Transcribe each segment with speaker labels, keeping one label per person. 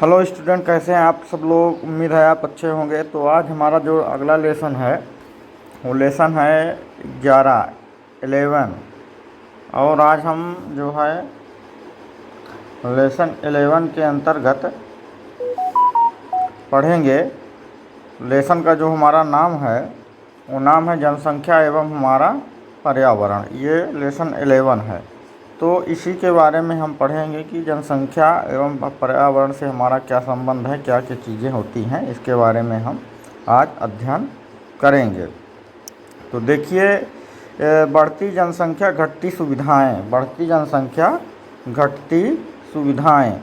Speaker 1: Hello student, कैसे हैं आप सब लोग। उम्मीद है आप अच्छे होंगे। तो आज हमारा जो अगला लेसन है वो लेसन है 11 और आज हम जो है लेसन 11 के अंतर्गत पढ़ेंगे। लेसन का जो हमारा नाम है वो नाम है जनसंख्या एवं हमारा पर्यावरण। ये लेसन 11 है। तो इसी के बारे में हम पढ़ेंगे कि जनसंख्या एवं पर्यावरण से हमारा क्या संबंध है, क्या क्या चीज़ें होती हैं, इसके बारे में हम आज अध्ययन करेंगे। तो देखिए, बढ़ती जनसंख्या घटती सुविधाएं, बढ़ती जनसंख्या घटती सुविधाएं,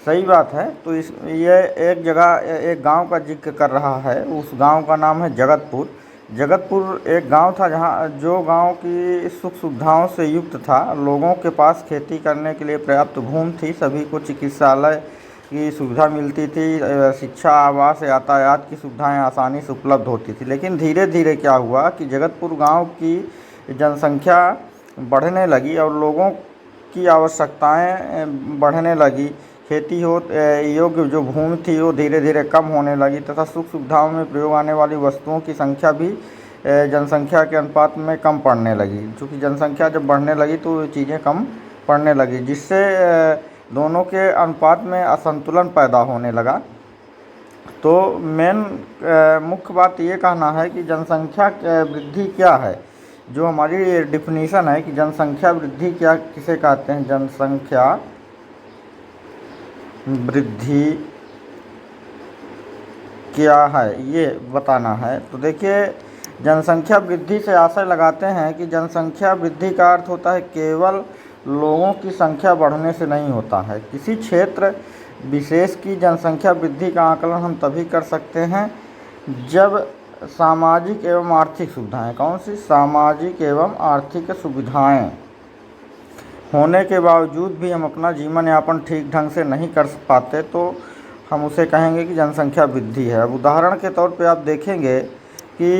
Speaker 1: सही बात है। तो ये एक जगह एक गांव का जिक्र कर रहा है। उस गांव का नाम है जगतपुर। जगतपुर एक गांव था जहां जो गांव की सुख सुविधाओं से युक्त था। लोगों के पास खेती करने के लिए पर्याप्त भूमि थी, सभी को चिकित्सालय की सुविधा मिलती थी, शिक्षा, आवास, यातायात की सुविधाएं आसानी से उपलब्ध होती थी। लेकिन धीरे धीरे क्या हुआ कि जगतपुर गांव की जनसंख्या बढ़ने लगी और लोगों की आवश्यकताएं बढ़ने लगी। खेती हो योग्य जो भूमि थी वो धीरे धीरे कम होने लगी तथा सुख सुविधाओं में प्रयोग आने वाली वस्तुओं की संख्या भी जनसंख्या के अनुपात में कम पड़ने लगी। चूँकि जनसंख्या जब बढ़ने लगी तो चीज़ें कम पड़ने लगी, जिससे दोनों के अनुपात में असंतुलन पैदा होने लगा। तो मेन मुख्य बात ये कहना है कि जनसंख्या वृद्धि क्या है। जो हमारी डिफिनीशन है कि जनसंख्या वृद्धि क्या किसे कहते हैं, जनसंख्या वृद्धि क्या है ये बताना है। तो देखिए, जनसंख्या वृद्धि से आशय लगाते हैं कि जनसंख्या वृद्धि का अर्थ होता है केवल लोगों की संख्या बढ़ने से नहीं होता है। किसी क्षेत्र विशेष की जनसंख्या वृद्धि का आकलन हम तभी कर सकते हैं जब सामाजिक एवं आर्थिक सुविधाएं, कौन सी, सामाजिक एवं आर्थिक सुविधाएं होने के बावजूद भी हम अपना जीवन यापन ठीक ढंग से नहीं कर पाते, तो हम उसे कहेंगे कि जनसंख्या वृद्धि है। अब उदाहरण के तौर पे आप देखेंगे कि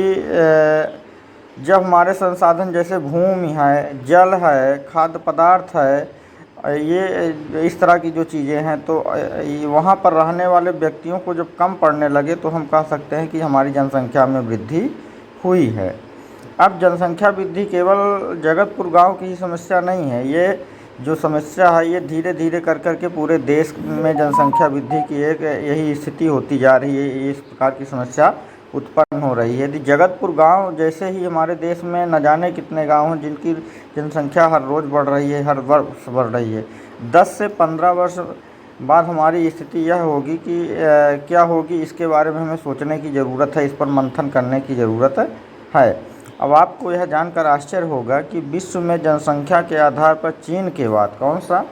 Speaker 1: जब हमारे संसाधन जैसे भूमि है, जल है, खाद्य पदार्थ है, ये इस तरह की जो चीज़ें हैं, तो वहाँ पर रहने वाले व्यक्तियों को जब कम पड़ने लगे तो हम कह सकते हैं कि हमारी जनसंख्या में वृद्धि हुई है। अब जनसंख्या वृद्धि केवल जगतपुर गांव की ही समस्या नहीं है। ये जो समस्या है ये धीरे धीरे कर के पूरे देश में जनसंख्या वृद्धि की एक यही स्थिति होती जा रही है। इस प्रकार की समस्या उत्पन्न हो रही है। यदि जगतपुर गांव जैसे ही हमारे देश में न जाने कितने गांव हैं जिनकी जनसंख्या हर रोज़ बढ़ रही है, हर वर्ष बढ़ रही है। 10 से 15 वर्ष बाद हमारी स्थिति यह होगी कि क्या होगी, इसके बारे में हमें सोचने की ज़रूरत है, इस पर मंथन करने की ज़रूरत है। अब आपको यह जानकर आश्चर्य होगा कि विश्व में जनसंख्या के आधार पर चीन के बाद, कौन सा,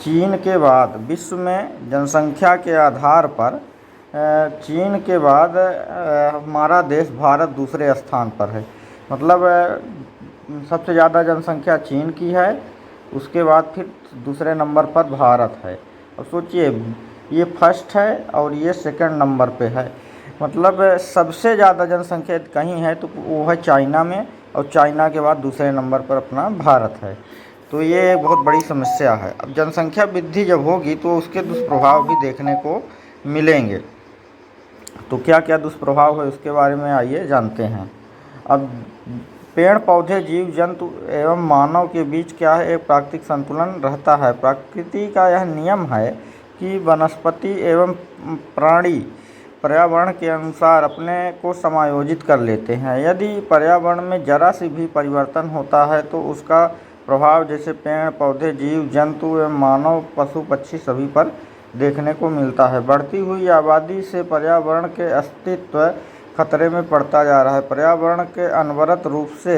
Speaker 1: चीन के बाद, विश्व में जनसंख्या के आधार पर चीन के बाद हमारा देश भारत दूसरे स्थान पर है। मतलब सबसे ज़्यादा जनसंख्या चीन की है, उसके बाद फिर दूसरे नंबर पर भारत है। अब सोचिए, ये फर्स्ट है और ये सेकंड नंबर पे है। मतलब सबसे ज़्यादा जनसंख्या कहीं है तो वो है चाइना में, और चाइना के बाद दूसरे नंबर पर अपना भारत है। तो ये एक बहुत बड़ी समस्या है। अब जनसंख्या वृद्धि जब होगी तो उसके दुष्प्रभाव भी देखने को मिलेंगे। तो क्या क्या दुष्प्रभाव है उसके बारे में आइए जानते हैं। अब पेड़ पौधे, जीव जंतु एवं मानव के बीच क्या है, एक प्राकृतिक संतुलन रहता है। प्रकृति का यह नियम है कि वनस्पति एवं प्राणी पर्यावरण के अनुसार अपने को समायोजित कर लेते हैं। यदि पर्यावरण में जरा सी भी परिवर्तन होता है तो उसका प्रभाव जैसे पेड़ पौधे, जीव जंतु एवं मानव, पशु पक्षी सभी पर देखने को मिलता है। बढ़ती हुई आबादी से पर्यावरण के अस्तित्व खतरे में पड़ता जा रहा है। पर्यावरण के अनवरत रूप से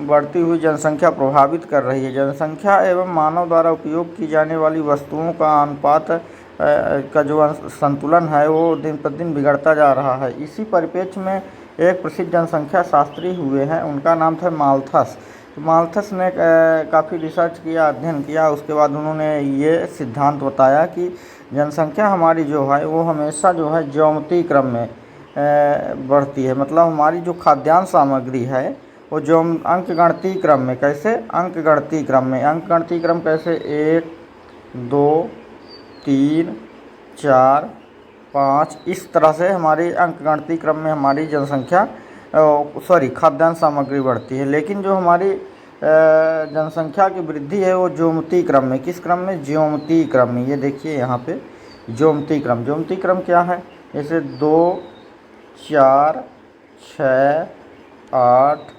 Speaker 1: बढ़ती हुई जनसंख्या प्रभावित कर रही है। जनसंख्या एवं मानव द्वारा उपयोग की जाने वाली वस्तुओं का अनुपात का जो संतुलन है वो दिन प्रतिदिन बिगड़ता जा रहा है। इसी परिप्रेक्ष्य में एक प्रसिद्ध जनसंख्या शास्त्री हुए हैं, उनका नाम था माल्थस। तो माल्थस ने काफ़ी रिसर्च किया, अध्ययन किया। उसके बाद उन्होंने ये सिद्धांत बताया कि जनसंख्या हमारी जो है वो हमेशा जो है ज्यामितीय क्रम में बढ़ती है। मतलब हमारी जो खाद्यान्न सामग्री है वो जो अंक गणती क्रम में, कैसे अंक गणती क्रम में, अंक गणती क्रम कैसे 1 2 3 4 5 इस तरह से हमारी अंक गणती क्रम में हमारी जनसंख्या खाद्यान्न सामग्री बढ़ती है। लेकिन जो हमारी जनसंख्या की वृद्धि है वो ज्योमती क्रम में, किस क्रम में, ज्योमती क्रम में। ये देखिए यहाँ पे ज्योमती क्रम, ज्योमती क्रम क्या है, जैसे 2 4 6 8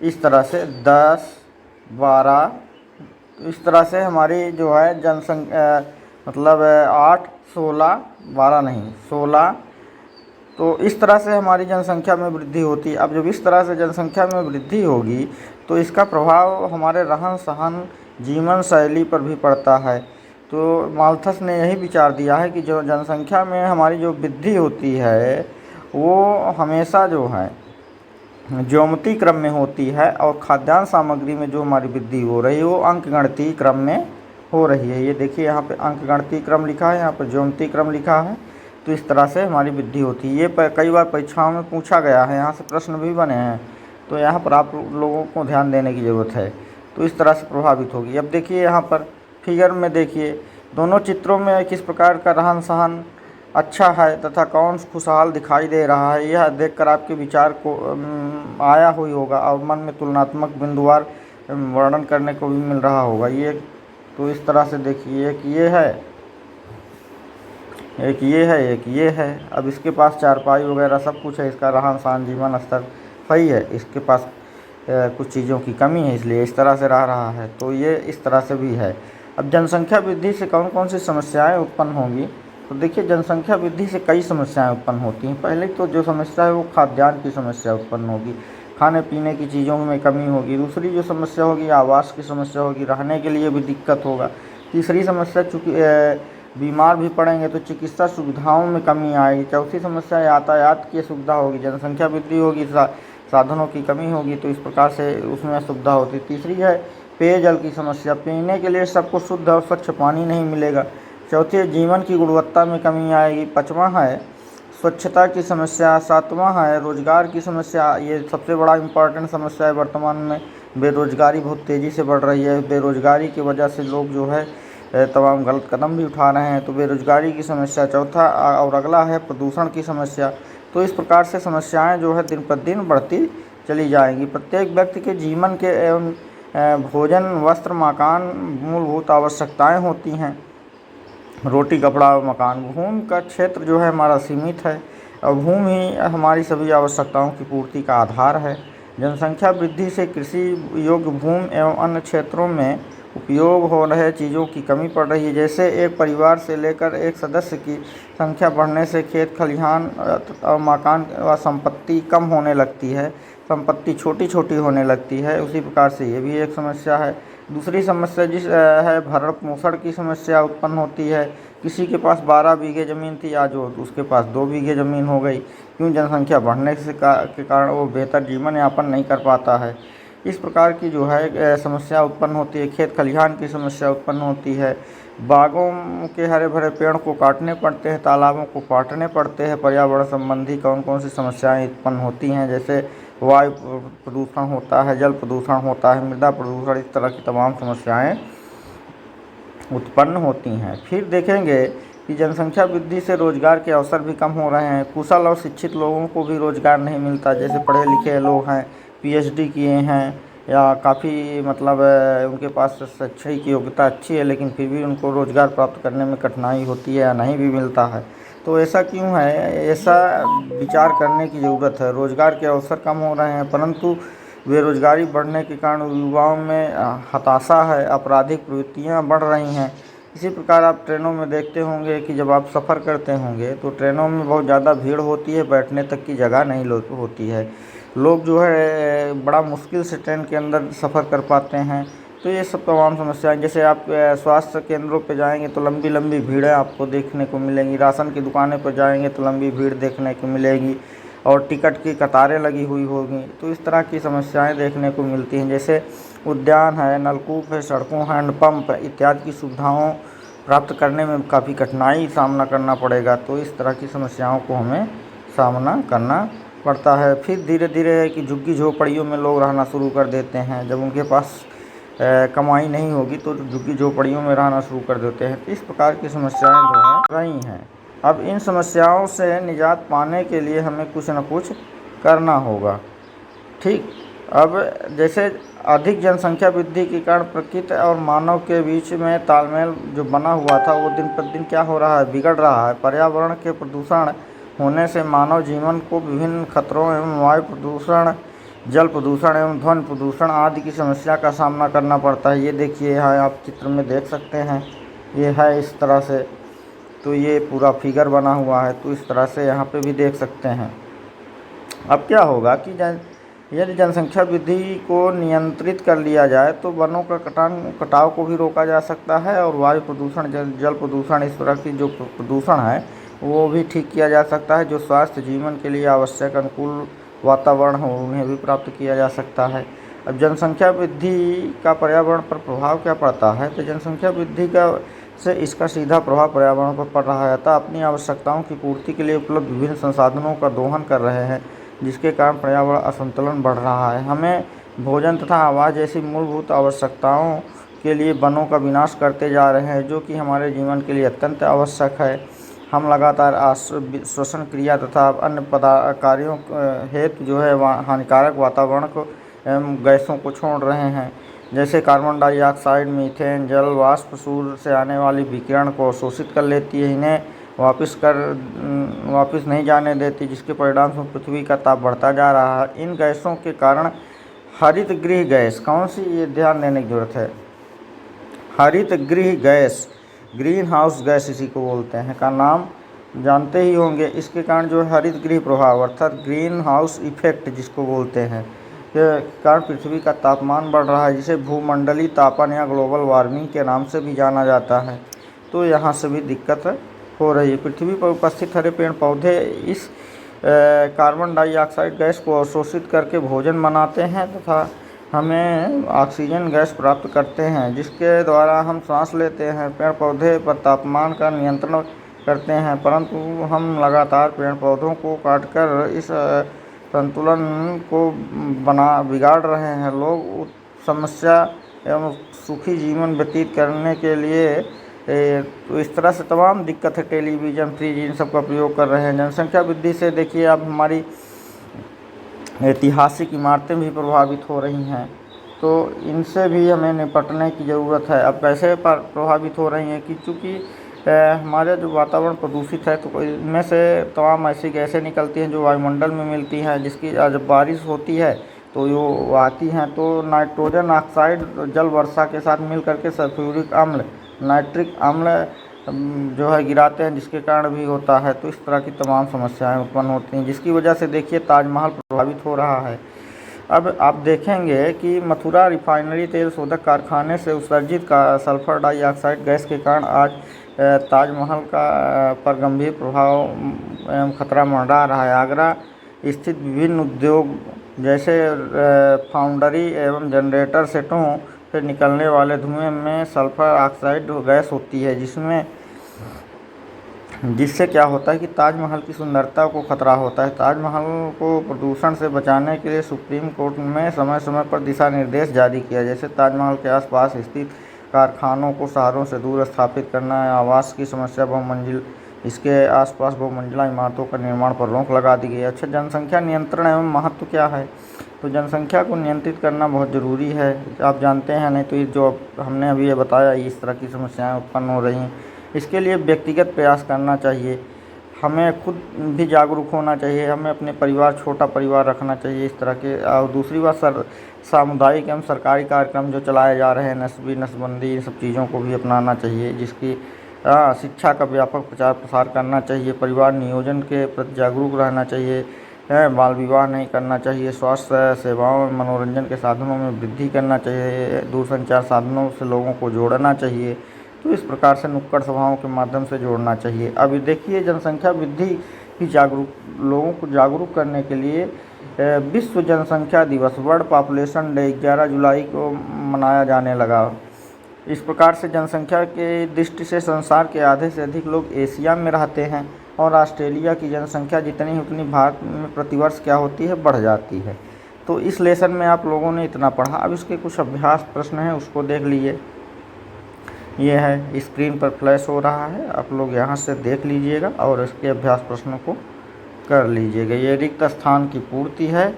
Speaker 1: इस तरह से 10 12 इस तरह से हमारी जो है जनसंख्या मतलब 8 16 12 नहीं 16, तो इस तरह से हमारी जनसंख्या में वृद्धि होती है। अब जब इस तरह से जनसंख्या में वृद्धि होगी तो इसका प्रभाव हमारे रहन सहन जीवन शैली पर भी पड़ता है। तो माल्थस ने यही विचार दिया है कि जो जनसंख्या में हमारी जो वृद्धि होती है वो हमेशा जो है ज्योमती क्रम में होती है, और खाद्यान्न सामग्री में जो हमारी वृद्धि हो रही है वो अंकगणितीय क्रम में हो रही है। ये देखिए यहाँ पे अंकगणितीय क्रम लिखा है, यहाँ पर ज्योमती क्रम लिखा है। तो इस तरह से हमारी वृद्धि होती है। ये कई बार परीक्षाओं में पूछा गया है, यहाँ से प्रश्न भी बने हैं, तो यहाँ पर आप लोगों को ध्यान देने की ज़रूरत है। तो इस तरह से प्रभावित होगी। अब देखिए यहाँ पर फिगर में देखिए दोनों चित्रों में किस प्रकार का रहन सहन अच्छा है तथा कौन खुशहाल दिखाई दे रहा है, यह देखकर आपके विचार को आया हुई होगा और मन में तुलनात्मक बिंदुवार वर्णन करने को भी मिल रहा होगा। ये तो इस तरह से देखिए एक ये है, एक ये है, एक ये है। अब इसके पास चारपाई वगैरह सब कुछ है, इसका रहन सहन जीवन स्तर सही है, इसके पास कुछ चीज़ों की कमी है इसलिए इस तरह से रह रहा है। तो ये इस तरह से भी है। अब जनसंख्या वृद्धि से कौन कौन सी समस्याएं उत्पन्न होंगी, तो देखिए जनसंख्या वृद्धि से कई समस्याएं उत्पन्न होती हैं। पहले तो जो समस्या है वो खाद्यान्न की समस्या उत्पन्न होगी, खाने पीने की चीज़ों में कमी होगी। दूसरी जो समस्या होगी आवास की समस्या होगी, रहने के लिए भी दिक्कत होगा। तीसरी समस्या चूँकि बीमार भी पड़ेंगे तो चिकित्सा सुविधाओं में कमी आएगी। चौथी समस्या यातायात की सुविधा होगी, जनसंख्या वृद्धि होगी, साधनों की कमी होगी, तो इस प्रकार से उसमें सुविधा होती। तीसरी है पेयजल की समस्या, पीने के लिए सबको शुद्ध और स्वच्छ पानी नहीं मिलेगा। चौथी है जीवन की गुणवत्ता में कमी आएगी। पाँचवा है स्वच्छता की समस्या। सातवां है रोजगार की समस्या, ये सबसे बड़ा इम्पॉर्टेंट समस्या है वर्तमान में। बेरोजगारी बहुत तेज़ी से बढ़ रही है, बेरोजगारी की वजह से लोग जो है तमाम गलत कदम भी उठा रहे हैं, तो बेरोजगारी की समस्या। चौथा और अगला है प्रदूषण की समस्या। तो इस प्रकार से समस्याएं जो है दिन प्रतिदिन बढ़ती चली जाएंगी। प्रत्येक व्यक्ति के जीवन के एवं भोजन वस्त्र मकान मूलभूत आवश्यकताएं होती हैं, रोटी कपड़ा और मकान। भूमि का क्षेत्र जो है हमारा सीमित है और भूमि ही हमारी सभी आवश्यकताओं की पूर्ति का आधार है। जनसंख्या वृद्धि से कृषि योग्य भूमि एवं अन्य क्षेत्रों में उपयोग हो रहे चीज़ों की कमी पड़ रही है। जैसे एक परिवार से लेकर एक सदस्य की संख्या बढ़ने से खेत खलिहान और मकान व संपत्ति कम होने लगती है, संपत्ति छोटी छोटी होने लगती है। उसी प्रकार से ये भी एक समस्या है। दूसरी समस्या है भरण पोषण की समस्या उत्पन्न होती है। किसी के पास 12 बीघे ज़मीन थी, आज वो उसके पास 2 बीघे ज़मीन हो गई। क्यों, जनसंख्या बढ़ने के कारण वो बेहतर जीवन यापन नहीं कर पाता है। इस प्रकार की जो है समस्या उत्पन्न होती है। खेत खलिहान की समस्या उत्पन्न होती है। बागों के हरे भरे पेड़ को काटने पड़ते हैं, तालाबों को काटने पड़ते हैं। पर्यावरण संबंधी कौन कौन सी समस्याएं उत्पन्न होती हैं, जैसे वायु प्रदूषण होता है, जल प्रदूषण होता है, मृदा प्रदूषण, इस तरह की तमाम समस्याएं उत्पन्न होती हैं। फिर देखेंगे कि जनसंख्या वृद्धि से रोजगार के अवसर भी कम हो रहे हैं। कुशल और शिक्षित लोगों को भी रोजगार नहीं मिलता। जैसे पढ़े लिखे लोग हैं, पीएचडी किए हैं या काफ़ी मतलब उनके पास शैक्षिक योग्यता अच्छी है, लेकिन फिर भी उनको रोज़गार प्राप्त करने में कठिनाई होती है या नहीं भी मिलता है। तो ऐसा क्यों है, ऐसा विचार करने की ज़रूरत है। रोज़गार के अवसर कम हो रहे हैं, परंतु बेरोजगारी बढ़ने के कारण युवाओं में हताशा है, आपराधिक प्रवृत्तियाँ बढ़ रही हैं। इसी प्रकार आप ट्रेनों में देखते होंगे कि जब आप सफ़र करते होंगे तो ट्रेनों में बहुत ज़्यादा भीड़ होती है, बैठने तक की जगह नहीं होती है। लोग जो है बड़ा मुश्किल से ट्रेन के अंदर सफ़र कर पाते हैं। तो ये सब तमाम समस्याएं, जैसे आप स्वास्थ्य केंद्रों पे जाएंगे तो लंबी लंबी भीड़ें आपको देखने को मिलेंगी। राशन की दुकानें पर जाएंगे तो लंबी भीड़ देखने को मिलेगी और टिकट की कतारें लगी हुई होगी। तो इस तरह की समस्याएं देखने को मिलती हैं। जैसे उद्यान है, नलकूप है, सड़कों, हैंडपम्प इत्यादि की सुविधाओं प्राप्त करने में काफ़ी कठिनाई सामना करना पड़ेगा। तो इस तरह की समस्याओं को हमें सामना करना पड़ता है। फिर धीरे धीरे है कि झुग्गी झोपड़ियों में लोग रहना शुरू कर देते हैं। जब उनके पास कमाई नहीं होगी तो झुग्गी झोपड़ियों में रहना शुरू कर देते हैं। इस प्रकार की समस्याएं जो हैं रही हैं। अब इन समस्याओं से निजात पाने के लिए हमें कुछ न कुछ करना होगा। ठीक, अब जैसे अधिक जनसंख्या वृद्धि के कारण प्रकृति और मानव के बीच में तालमेल जो बना हुआ था वो दिन प्रतिदिन क्या हो रहा है, बिगड़ रहा है। पर्यावरण के प्रदूषण होने से मानव जीवन को विभिन्न खतरों एवं वायु प्रदूषण, जल प्रदूषण एवं ध्वनि प्रदूषण आदि की समस्या का सामना करना पड़ता है। ये देखिए यहाँ आप चित्र में देख सकते हैं, ये है इस तरह से, तो ये पूरा फिगर बना हुआ है, तो इस तरह से यहाँ पे भी देख सकते हैं। अब क्या होगा कि यदि जनसंख्या वृद्धि को नियंत्रित कर लिया जाए तो वनों का कटाव को भी रोका जा सकता है और वायु प्रदूषण, जल प्रदूषण, इस तरह की जो प्रदूषण है वो भी ठीक किया जा सकता है। जो स्वास्थ्य जीवन के लिए आवश्यक अनुकूल वातावरण हो उन्हें भी प्राप्त किया जा सकता है। अब जनसंख्या वृद्धि का पर्यावरण पर प्रभाव क्या पड़ता है, तो जनसंख्या वृद्धि का से इसका सीधा प्रभाव पर्यावरण पर पड़ रहा है। अतः अपनी आवश्यकताओं की पूर्ति के लिए उपलब्ध विभिन्न संसाधनों का दोहन कर रहे हैं, जिसके कारण पर्यावरण असंतुलन बढ़ रहा है। हमें भोजन तथा आवास जैसी मूलभूत आवश्यकताओं के लिए वनों का विनाश करते जा रहे हैं, जो कि हमारे जीवन के लिए अत्यंत आवश्यक है। हम लगातार श्वसन क्रिया तथा अन्य कार्यों हेतु जो है हानिकारक वातावरण को एवं गैसों को छोड़ रहे हैं, जैसे कार्बन डाइऑक्साइड, मीथेन, जल वाष्प सूर्य से आने वाली विकिरण को अवशोषित कर लेती है, इन्हें वापस नहीं जाने देती, जिसके परिणाम स्वरूप पृथ्वी का ताप बढ़ता जा रहा है। इन गैसों के कारण हरित गृह गैस, कौन सी, ये ध्यान देने की जरूरत है, हरित गृह गैस, ग्रीन हाउस गैस इसी को बोलते हैं, का नाम जानते ही होंगे। इसके कारण जो हरित गृह प्रभाव अर्थात ग्रीन हाउस इफेक्ट जिसको बोलते हैं, के कारण पृथ्वी का तापमान बढ़ रहा है, जिसे भूमंडलीय तापन या ग्लोबल वार्मिंग के नाम से भी जाना जाता है। तो यहाँ से भी दिक्कत हो रही है। पृथ्वी पर उपस्थित हरे पेड़ पौधे इस कार्बन डाइऑक्साइड गैस को अवशोषित करके भोजन बनाते हैं तथा हमें ऑक्सीजन गैस प्राप्त करते हैं, जिसके द्वारा हम सांस लेते हैं। पेड़ पौधे पर तापमान का नियंत्रण करते हैं, परंतु हम लगातार पेड़ पौधों को काटकर इस संतुलन को बिगाड़ रहे हैं। लोग समस्या एवं सुखी जीवन व्यतीत करने के लिए तो इस तरह से तमाम दिक्कत है, टेलीविज़न, फ्रिज, इन सब का प्रयोग कर रहे हैं। जनसंख्या वृद्धि से देखिए अब हमारी ऐतिहासिक इमारतें भी प्रभावित हो रही हैं, तो इनसे भी हमें निपटने की ज़रूरत है। अब कैसे प्रभावित हो रही हैं कि चूँकि हमारा जो वातावरण प्रदूषित है, तो इनमें से तमाम ऐसी गैसें निकलती हैं जो वायुमंडल में मिलती हैं, जिसकी जब बारिश होती है तो वो आती हैं तो नाइट्रोजन ऑक्साइड जल वर्षा के साथ मिल करके सल्फ्यूरिक अम्ल, नाइट्रिक अम्ल जो है गिराते हैं, जिसके कारण भी होता है। तो इस तरह की तमाम समस्याएं उत्पन्न होती हैं, जिसकी वजह से देखिए ताजमहल प्रभावित हो रहा है। अब आप देखेंगे कि मथुरा रिफाइनरी तेल शोधक कारखाने से उत्सर्जित का सल्फर डाइऑक्साइड गैस के कारण आज ताजमहल का पर गंभीर प्रभाव एवं खतरा मंडरा रहा है। आगरा स्थित विभिन्न उद्योग जैसे फाउंडरी एवं जनरेटर सेटों से निकलने वाले धुएं में सल्फर ऑक्साइड गैस होती है, जिससे क्या होता है कि ताजमहल की सुंदरता को खतरा होता है। ताजमहल को प्रदूषण से बचाने के लिए सुप्रीम कोर्ट में समय समय पर दिशा निर्देश जारी किया, जैसे ताजमहल के आसपास स्थित कारखानों को शहरों से दूर स्थापित करना, आवास की समस्या, इसके आसपास बहुमंजिला इमारतों का निर्माण पर रोक लगा दी गई। अच्छा, जनसंख्या नियंत्रण एवं महत्व क्या है, तो जनसंख्या को नियंत्रित करना बहुत ज़रूरी है। आप जानते हैं, नहीं तो ये जो हमने अभी ये बताया, इस तरह की समस्याएं उत्पन्न हो रही हैं। इसके लिए व्यक्तिगत प्रयास करना चाहिए, हमें खुद भी जागरूक होना चाहिए, हमें अपने छोटा परिवार रखना चाहिए इस तरह के। और दूसरी बात, सामुदायिक एवं सरकारी कार्यक्रम जो चलाए जा रहे हैं, नसबंदी, इन सब चीज़ों को भी अपनाना चाहिए, जिसकी शिक्षा का व्यापक प्रचार प्रसार करना चाहिए। परिवार नियोजन के प्रति जागरूक रहना चाहिए, बाल विवाह नहीं करना चाहिए, स्वास्थ्य सेवाओं, मनोरंजन के साधनों में वृद्धि करना चाहिए, दूरसंचार साधनों से लोगों को जोड़ना चाहिए। तो इस प्रकार से नुक्कड़ सभाओं के माध्यम से जोड़ना चाहिए। अभी देखिए, जनसंख्या वृद्धि की लोगों को जागरूक करने के लिए विश्व जनसंख्या दिवस, वर्ल्ड पॉपुलेशन डे 11 जुलाई को मनाया जाने लगा। इस प्रकार से जनसंख्या के दृष्टि से संसार के आधे से अधिक लोग एशिया में रहते हैं, और ऑस्ट्रेलिया की जनसंख्या जितनी है उतनी भारत में प्रतिवर्ष क्या होती है, बढ़ जाती है। तो इस लेसन में आप लोगों ने इतना पढ़ा। अब इसके कुछ अभ्यास प्रश्न हैं, उसको देख लीजिए। ये है, स्क्रीन पर फ्लैश हो रहा है, आप लोग यहाँ से देख लीजिएगा और इसके अभ्यास प्रश्नों को कर लीजिएगा। ये रिक्त स्थान की पूर्ति है,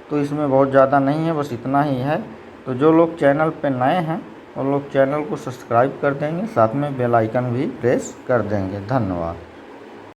Speaker 1: तो इसमें बहुत ज़्यादा नहीं है, बस इतना ही है। तो जो लोग चैनल पे नए हैं वो लोग चैनल को सब्सक्राइब कर देंगे, साथ में बेल आइकन भी प्रेस कर देंगे। धन्यवाद।